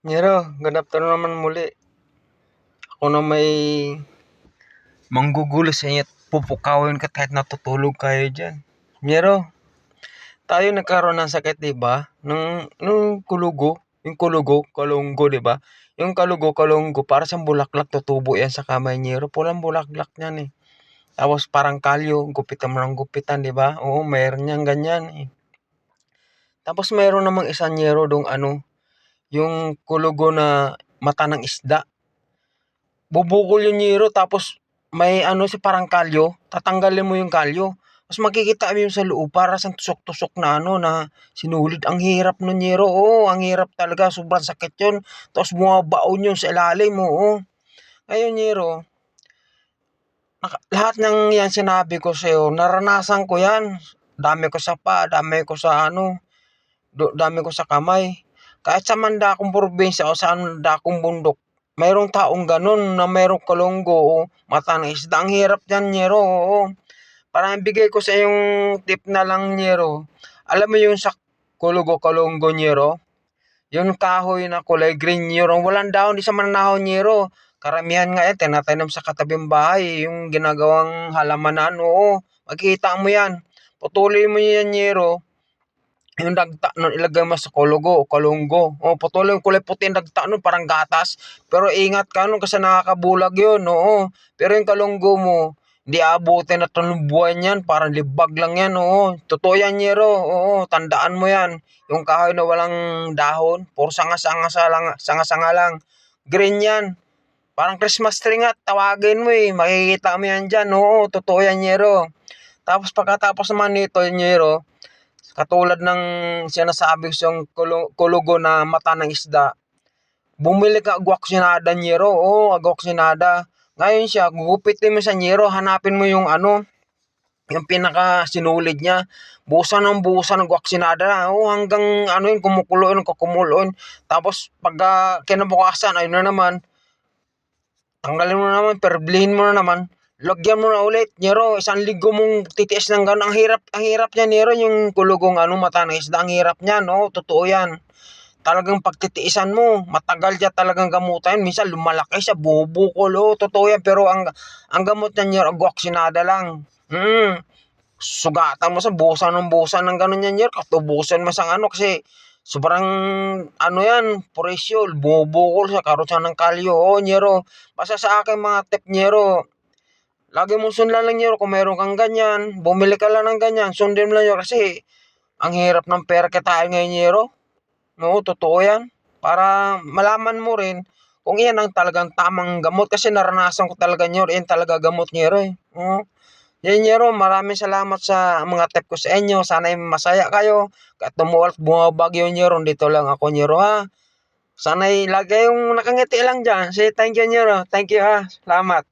Nero, good afternoon naman muli. Ako na may manggugulo sa inyo at pupukawin ka kahit natutulog kayo dyan. Nero, tayo nagkaroon ng sakit, diba? Nung kalunggo, diba? Yung kalunggo, para sa bulaklak, tutubo yan sa kamay, Nero. Pulang bulaklak yan eh. Tapos parang kalyo, gupitan mo ng gupitan, diba? Oo, mayroon yan ganyan eh. Tapos mayroon namang isang Nero dong yung kulugo na mata ng isda. Bubukol yung Nero tapos may si parang kalyo, tatanggalin mo yung kalyo. Tapos makikita mo yung sa loob para sa tusok-tusok na na sinulid. Ang hirap nun Nero, oo, ang hirap talaga, sobrang sakit yun. Tapos bumabaon yun sa ilalim mo, oo. Ngayon Nero, lahat ng yan sinabi ko sa'yo, naranasan ko yan. Dami ko sa dami ko sa dami ko sa kamay. Kahit sa mandakong probinsya o sa mandakong bundok, mayroong taong ganun na mayroong kalunggo o mata ng isda. Ang hirap yan, Nero. Oo. Parang bigay ko sa yung tip na lang, Nero. Alam mo yung sa kulugo kalunggo, Nero? Yung kahoy na kulay green, Nero. Walang dahon, di sa mananahon, Nero. Karamihan nga yan, tinatanim sa katabing bahay. Yung ginagawang halamanan, oo. Makikita mo yan. Putulin mo yan, Nero. Yung dagta nun ilagay mo sa kulugo o kalunggo. O putulin yung kulay puti yung dagta nun parang gatas. Pero ingat ka nun kasi nakakabulag yun. Oo. Pero yung kalunggo mo, hindi abutin na tanong buwan yan. Parang libag lang yan. Oo. Totoo yan, Nero. Oo. Tandaan mo yan. Yung kahoy na walang dahon, puro sanga-sanga lang. Green yan. Parang Christmas tree nga, tawagin mo eh. Makikita mo yan dyan. Oo, totoo yan, Nero. Tapos pagkatapos naman nito, Nero, katulad ng sinasabi ko yung kulugo na mata ng isda, bumili ka agwaksinada, Nero. Oo, agwaksinada. Ngayon siya, gugupitin mo sa Nero, hanapin mo yung yung pinaka sinulid niya. Busan ng gwaksinada. Oo, hanggang yun, kukumulo yun. Tapos, pagka kinabukasan, ayun na naman, tanggalin mo na naman, perblihin mo na naman, lagyan mo na ulit, Nero, 1 linggo mong titiis ng gano'n. Ang hirap niya, Nero, yung kulugong mata ng isda, ang hirap niya, no? Totoo yan. Talagang pagtitiisan mo, matagal siya talagang gamutan. Minsan lumalaki siya, bubukol, oh, totoo yan. Pero ang gamot niya, Nero, agwaksinada lang. Sugatan mo sa busan ng gano'n yan, Nero, katubusan mo sa kasi sobrang yan, presyo, bumubukol siya, karoon siya ng kalyo. Oo, Nero. Basta sa akin mga tip, Nero, lagi mong sundan lang, Nero, kung meron kang ganyan, bumili ka lang ng ganyan, sundin mo lang, Nero, kasi ang hirap ng pera kitain ngayon, Nero. Oo, totoo yan. Para malaman mo rin kung iyan ang talagang tamang gamot. Kasi naranasan ko talaga, Nero, yan talaga gamot, Nero, eh. Oo. Yan, Nero, maraming salamat sa mga tip ko sa inyo. Sana'y masaya kayo. Kahit bumabagyo, Nero, dito lang ako, Nero, ha. Sana'y lagi yung nakangiti lang dyan. Say thank you, Nero. Thank you, ha. Salamat.